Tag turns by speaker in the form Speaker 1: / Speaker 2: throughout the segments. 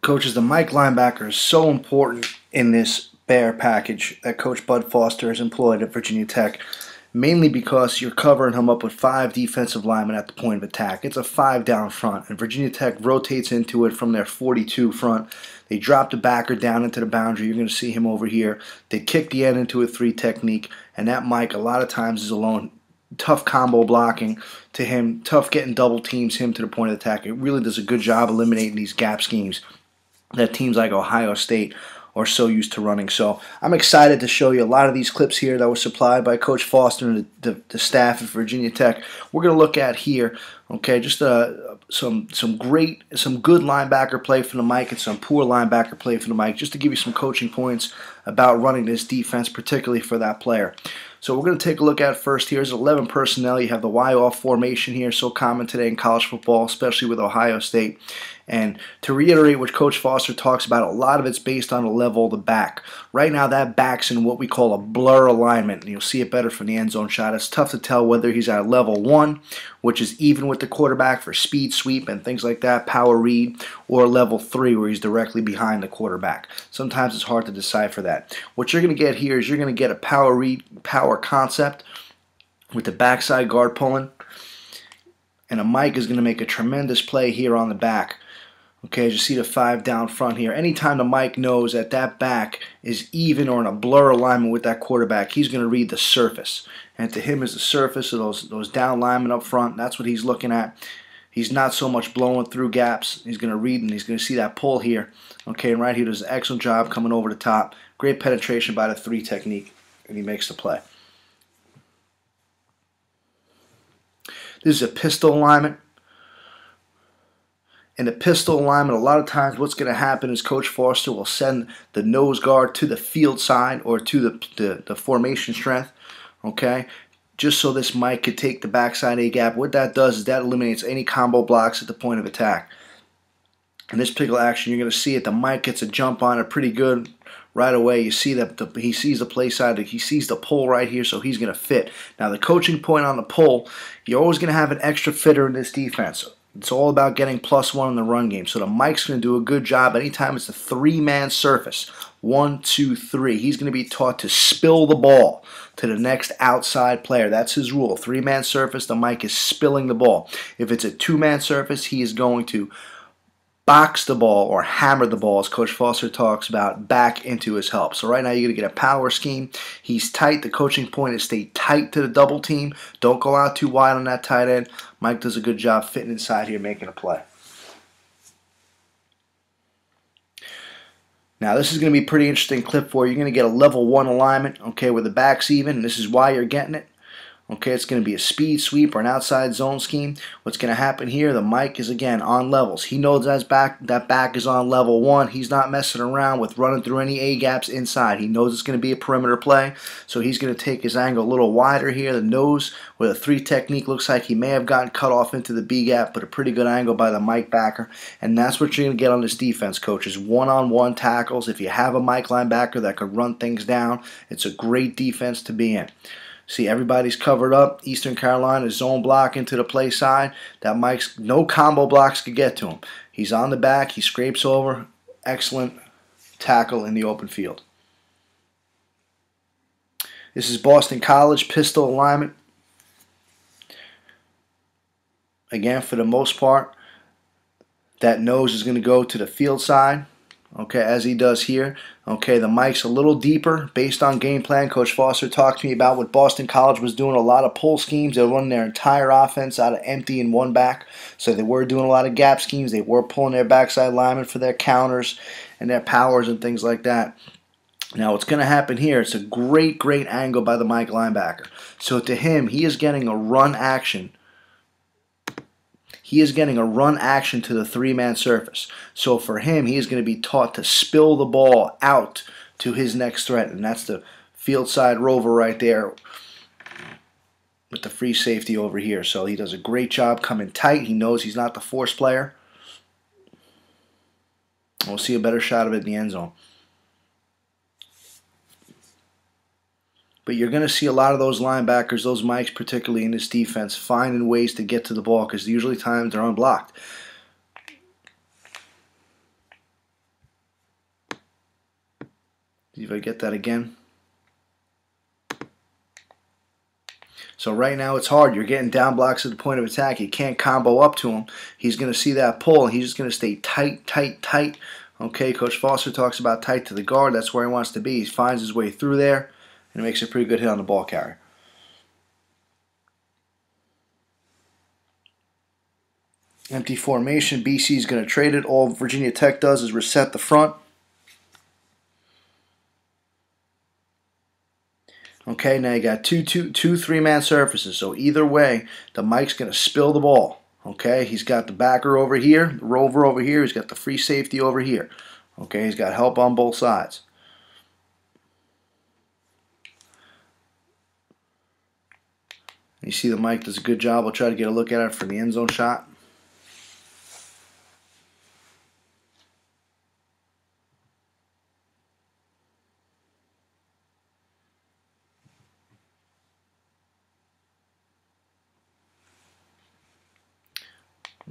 Speaker 1: Coaches, the Mike linebacker is so important in this bear package that Coach Bud Foster has employed at Virginia Tech, mainly because you're covering him up with 5 defensive linemen at the point of attack. It's a 5 down front, and Virginia Tech rotates into it from their 42 front. They drop the backer down into the boundary. You're going to see him over here. They kick the end into a 3 technique, and that Mike a lot of times is alone. Tough combo blocking to him, tough getting double teams him to the point of attack. It really does a good job eliminating these gap schemes that teams like Ohio State are so used to running. So I'm excited to show you a lot of these clips here that were supplied by Coach Foster and the staff at Virginia Tech. We're going to look at here, okay, just some good linebacker play from the Mike and some poor linebacker play from the Mike, just to give you some coaching points about running this defense, particularly for that player. So we're going to take a look at first. Here's 11 personnel. You have the Y-off formation here, so common today in college football, especially with Ohio State. And to reiterate what Coach Foster talks about, a lot of it's based on the level of the back. Right now, that back's in what we call a blur alignment. And you'll see it better from the end zone shot. It's tough to tell whether he's at level 1, which is even with the quarterback for speed sweep and things like that, power read, or level 3, where he's directly behind the quarterback. Sometimes it's hard to decipher that. What you're going to get here is you're going to get a power read, power concept with the backside guard pulling. And a Mike is going to make a tremendous play here on the back. Okay, as you see the 5 down front here. Anytime the Mike knows that that back is even or in a blur alignment with that quarterback, he's going to read the surface. And to him is the surface of those down linemen up front. That's what he's looking at. He's not so much blowing through gaps. He's going to read and he's going to see that pull here. Okay, and right here does an excellent job coming over the top. Great penetration by the 3 technique, and he makes the play. This is a pistol alignment. In the pistol alignment, a lot of times what's going to happen is Coach Foster will send the nose guard to the field side or to the formation strength, okay, just so this Mike could take the backside A-gap. What that does is that eliminates any combo blocks at the point of attack. In this particular action, you're going to see it. The Mike gets a jump on it pretty good right away. You see that he sees the play side. He sees the pull right here, so he's going to fit. Now, the coaching point on the pull, you're always going to have an extra fitter in this defense. It's all about getting +1 in the run game. So the Mike's going to do a good job anytime it's a 3-man surface. 1, 2, 3. He's going to be taught to spill the ball to the next outside player. That's his rule. 3-man surface, the Mike is spilling the ball. If it's a 2-man surface, he is going to box the ball or hammer the ball, as Coach Foster talks about, back into his help. So right now you're going to get a power scheme. He's tight. The coaching point is stay tight to the double team. Don't go out too wide on that tight end. Mike does a good job fitting inside here, making a play. Now this is going to be a pretty interesting clip for you. You're going to get a level 1 alignment, okay, where the back's even, and this is why you're getting it. Okay, it's going to be a speed sweep or an outside zone scheme. What's going to happen here, the Mike is, again, on levels. He knows that back is on level 1. He's not messing around with running through any A-gaps inside. He knows it's going to be a perimeter play, so he's going to take his angle a little wider here. The nose with a 3 technique looks like he may have gotten cut off into the B-gap, but a pretty good angle by the Mike backer. And that's what you're going to get on this defense, coaches. One-on-one tackles. If you have a Mike linebacker that could run things down, it's a great defense to be in. See, everybody's covered up. Eastern Carolina zone block into the play side. That Mike's, no combo blocks could get to him. He's on the back. He scrapes over. Excellent tackle in the open field. This is Boston College pistol alignment. Again, for the most part, that nose is going to go to the field side. Okay, as he does here. Okay, the Mike's a little deeper based on game plan. Coach Foster talked to me about what Boston College was doing, a lot of pull schemes. They were running their entire offense out of empty and 1 back. So they were doing a lot of gap schemes. They were pulling their backside linemen for their counters and their powers and things like that. Now what's going to happen here, it's a great angle by the Mike linebacker. So to him, he is getting a run action. He is getting a run action to the 3-man surface. So for him, he is going to be taught to spill the ball out to his next threat. And that's the field side rover right there with the free safety over here. So he does a great job coming tight. He knows he's not the force player. We'll see a better shot of it in the end zone. But you're going to see a lot of those linebackers, those Mikes particularly in this defense, finding ways to get to the ball because usually times they're unblocked. See if I get that again. So right now it's hard. You're getting down blocks at the point of attack. You can't combo up to him. He's going to see that pull, and he's just going to stay tight, tight, tight. Okay, Coach Foster talks about tight to the guard. That's where he wants to be. He finds his way through there, and makes a pretty good hit on the ball carrier. Empty formation. BC is going to trade it. All Virginia Tech does is reset the front. Okay, now you got two 3-man surfaces. So either way, the Mike's going to spill the ball. Okay, he's got the backer over here, the rover over here. He's got the free safety over here. Okay, he's got help on both sides. You see the Mike does a good job. I'll try to get a look at it for the end zone shot.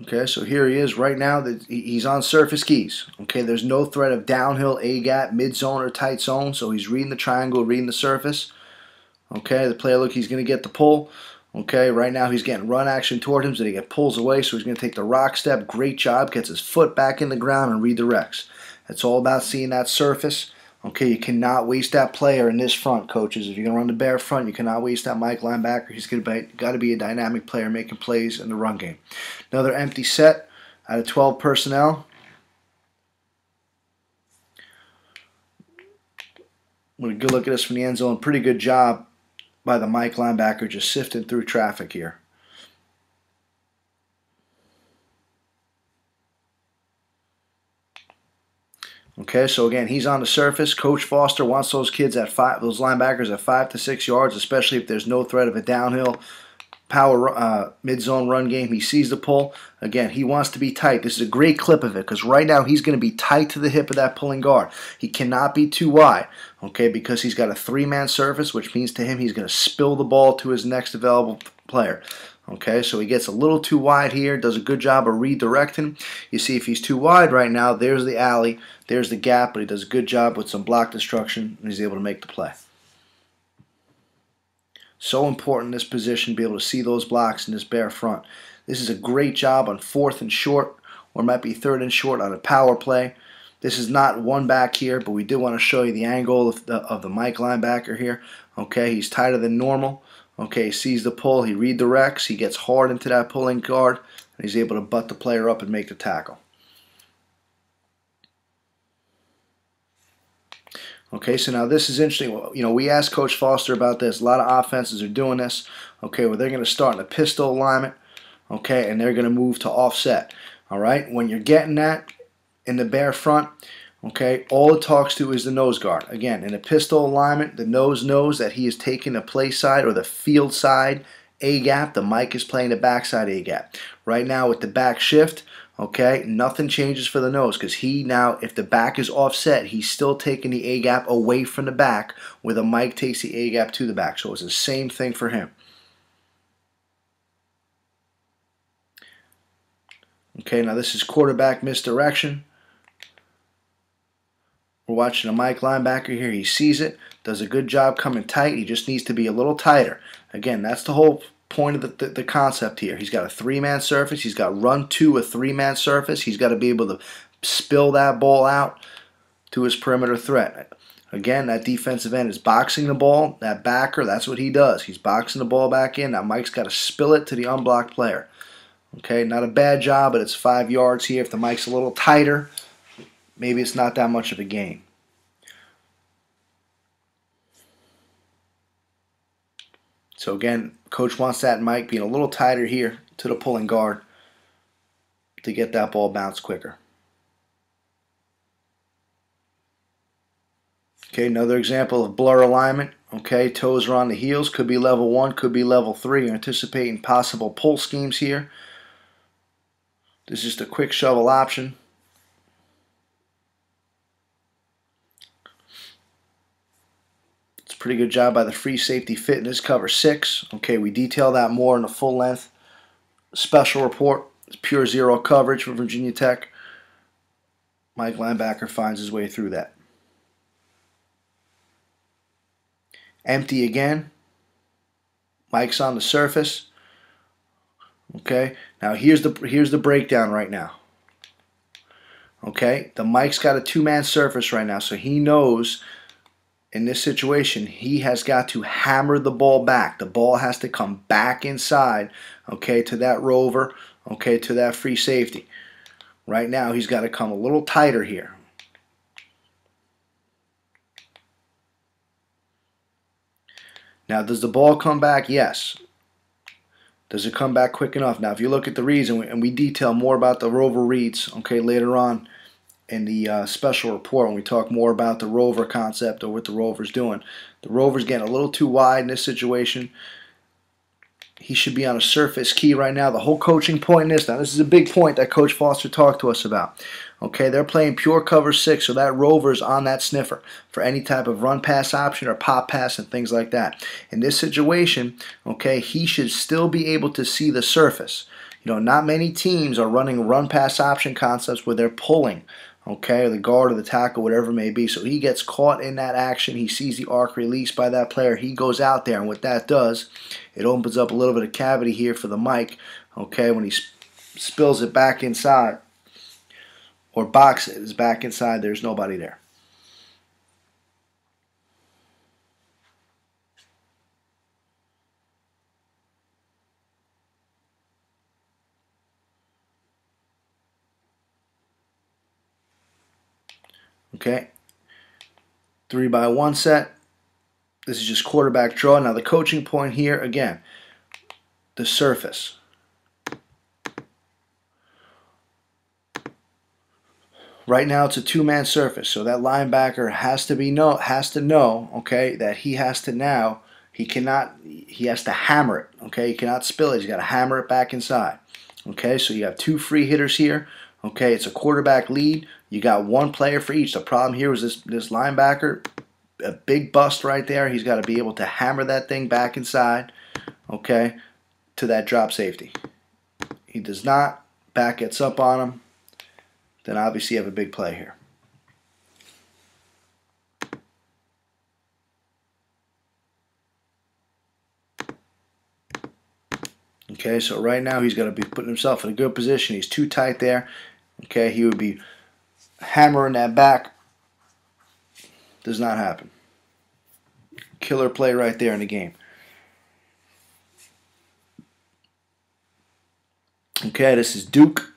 Speaker 1: Okay, so here he is right now. He's on surface keys. Okay, there's no threat of downhill, A-gap, mid-zone, or tight zone. So he's reading the triangle, reading the surface. Okay, the player, look, he's going to get the pull. Okay, right now he's getting run action toward him, so he pulls away. So he's going to take the rock step. Great job. Gets his foot back in the ground and redirects. It's all about seeing that surface. Okay, you cannot waste that player in this front, coaches. If you're going to run the bear front, you cannot waste that Mike linebacker. He's got to be a dynamic player making plays in the run game. Another empty set out of 12 personnel. With a good look at this from the end zone. Pretty good job by the Mike linebacker just sifting through traffic here. Okay, so again, he's on the surface. Coach Foster wants those linebackers at 5 to 6 yards, especially if there's no threat of a downhill power mid-zone run game. He sees the pull. Again, he wants to be tight. This is a great clip of it because right now he's going to be tight to the hip of that pulling guard. He cannot be too wide, okay, because he's got a 3-man surface, which means to him he's going to spill the ball to his next available player. Okay, so he gets a little too wide here, does a good job of redirecting. You see if he's too wide right now, there's the alley, there's the gap, but he does a good job with some block destruction, and he's able to make the play. So important in this position to be able to see those blocks in this bear front. This is a great job on 4th and short, or it might be 3rd and short on a power play. This is not one back here, but we did want to show you the angle of the Mike linebacker here. Okay, he's tighter than normal. Okay, he sees the pull, he redirects, he gets hard into that pulling guard, and he's able to butt the player up and make the tackle. Okay, so now this is interesting. You know, we asked Coach Foster about this. A lot of offenses are doing this. Okay, where they're going to start in a pistol alignment. Okay, and they're going to move to offset. All right, when you're getting that in the bear front, okay, all it talks to is the nose guard. Again, in a pistol alignment, the nose knows that he is taking the play side or the field side A-gap. The Mike is playing the backside A-gap. Right now with the back shift, okay, nothing changes for the nose because he now, if the back is offset, he's still taking the A-gap away from the back where the Mike takes the A-gap to the back. So it's the same thing for him. Okay, now this is quarterback misdirection. We're watching a Mike linebacker here. He sees it, does a good job coming tight. He just needs to be a little tighter. Again, that's the whole point of the concept here. He's got a 3-man surface. He's got run to a 3-man surface. He's got to be able to spill that ball out to his perimeter threat. Again, that defensive end is boxing the ball. That backer, that's what he does. He's boxing the ball back in. Now Mike's got to spill it to the unblocked player. Okay, not a bad job, but it's 5 yards here. If the Mike's a little tighter, maybe it's not that much of a gain. So again, coach wants that Mike being a little tighter here to the pulling guard to get that ball bounced quicker. Okay, another example of blur alignment. Okay, toes are on the heels. Could be level 1, could be level 3. You're anticipating possible pull schemes here. This is just a quick shovel option. Pretty good job by the free safety fitness cover 6. Okay, we detail that more in the full length special report. It's pure zero coverage for Virginia Tech. Mike linebacker finds his way through that. Empty again. Mike's on the surface. Okay, now here's the breakdown right now. Okay, the Mike's got a two-man surface right now, so he knows in this situation he has got to hammer the ball back. The ball has to come back inside, okay, to that rover, okay, to that free safety. Right now he's got to come a little tighter here. Now, does the ball come back? Yes. Does it come back quick enough? Now, if you look at the reads, and we detail more about the rover reads, okay, later on in the special report when we talk more about the rover concept or what the rover's doing. The rover's getting a little too wide in this situation. He should be on a surface key right now. The whole coaching point in this, now this is a big point that Coach Foster talked to us about. Okay, they're playing pure cover 6, so that rover's on that sniffer for any type of run pass option or pop pass and things like that. In this situation, okay, he should still be able to see the surface. You know, not many teams are running run pass option concepts where they're pulling, okay, or the guard or the tackle, whatever it may be. So he gets caught in that action. He sees the arc release by that player. He goes out there, and what that does, it opens up a little bit of cavity here for the Mike, okay, when he spills it back inside or boxes back inside, there's nobody there. Okay, 3-by-1 set. This is just quarterback draw. Now the coaching point here, again, the surface. Right now it's a two-man surface, so that linebacker has to know, okay, that he has to hammer it, okay? He cannot spill it. He's got to hammer it back inside. Okay, so you have two free hitters here. Okay, it's a quarterback lead. You got one player for each. The problem here was this linebacker, a big bust right there. He's got to be able to hammer that thing back inside, okay, to that drop safety. He does not. Back gets up on him. Then obviously you have a big play here. Okay, so right now he's got to be putting himself in a good position. He's too tight there. Okay, he would be hammering that back. Does not happen. Killer play right there in the game. Okay, this is Duke.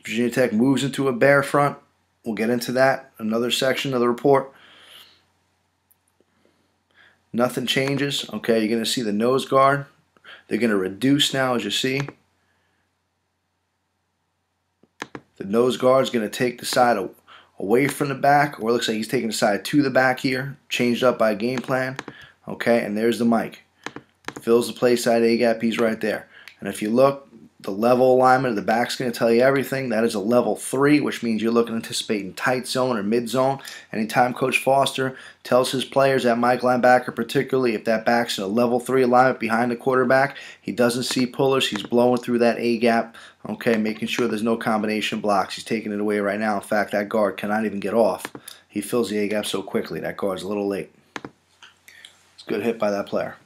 Speaker 1: Virginia Tech moves into a bear front. We'll get into that. Another section of the report. Nothing changes. Okay, you're going to see the nose guard. They're going to reduce now, as you see. The nose guard is going to take the side away from the back, or it looks like he's taking the side to the back here. Changed up by game plan. Okay, and there's the Mike. Fills the play side A-gap. He's right there. And if you look, the level alignment of the back's going to tell you everything. That is a level 3, which means you're looking to anticipate in tight zone or mid zone. Anytime Coach Foster tells his players, that Mike linebacker particularly, if that back's in a level 3 alignment behind the quarterback, he doesn't see pullers. He's blowing through that A gap, okay, making sure there's no combination blocks. He's taking it away right now. In fact, that guard cannot even get off. He fills the A gap so quickly. That guard's a little late. It's a good hit by that player.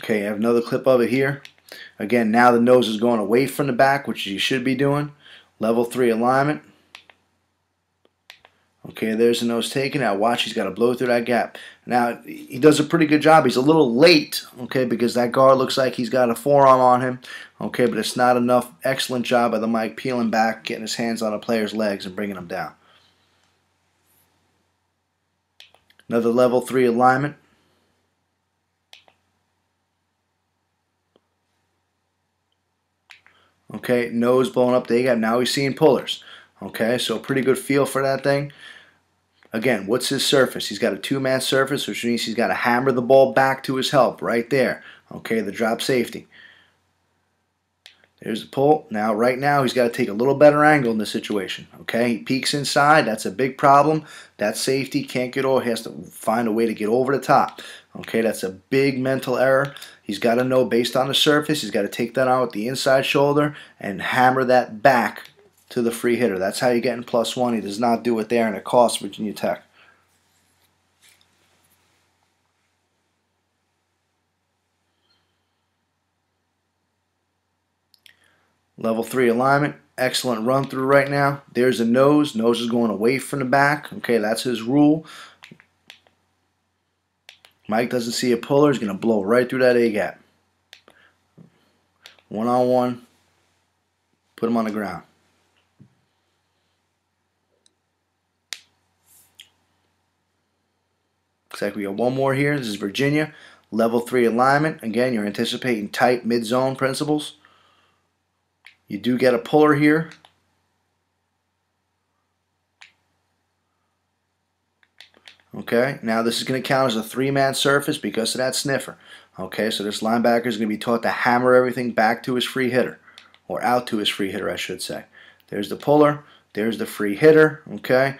Speaker 1: Okay, I have another clip of it here. Again, now the nose is going away from the back, which you should be doing. Level 3 alignment. Okay, there's the nose taken. Now watch, he's got to blow through that gap. Now, he does a pretty good job. He's a little late, okay, because that guard looks like he's got a forearm on him. Okay, but it's not enough. Excellent job by the Mike peeling back, getting his hands on a player's legs and bringing him down. Another level 3 alignment. Okay, nose blowing up the A-gap. Now he's seeing pullers. Okay, so pretty good feel for that thing. Again, what's his surface? He's got a two-man surface, which means he's got to hammer the ball back to his help right there. Okay, the drop safety. There's the pull. Now, right now, he's got to take a little better angle in this situation. Okay, he peeks inside. That's a big problem. That safety can't get over. He has to find a way to get over the top. Okay, that's a big mental error. He's got to know based on the surface, he's got to take that on with the inside shoulder and hammer that back to the free hitter. That's how you get in +1. He does not do it there, and it costs Virginia Tech. Level 3 alignment. Excellent run through right now. There's a nose. Nose is going away from the back. Okay, that's his rule. Mike doesn't see a puller. He's going to blow right through that A-gap. One-on-one. Put him on the ground. Looks like we got one more here. This is Virginia. Level 3 alignment. Again, you're anticipating tight mid-zone principles. You do get a puller here. Okay, now this is going to count as a 3-man surface because of that sniffer. Okay, so this linebacker is going to be taught to hammer everything back to his free hitter, or out to his free hitter, I should say. There's the puller, there's the free hitter. Okay,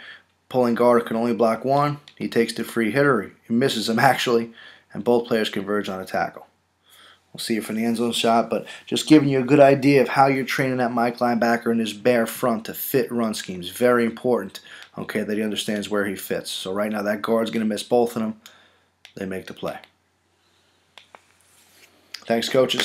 Speaker 1: pulling guard can only block one. He takes the free hitter, he misses him actually, and both players converge on a tackle. We'll see you for the end zone shot, but just giving you a good idea of how you're training that Mike linebacker in his bare front to fit run schemes. Very important, okay, that he understands where he fits. So right now that guard's going to miss both of them. They make the play. Thanks, coaches.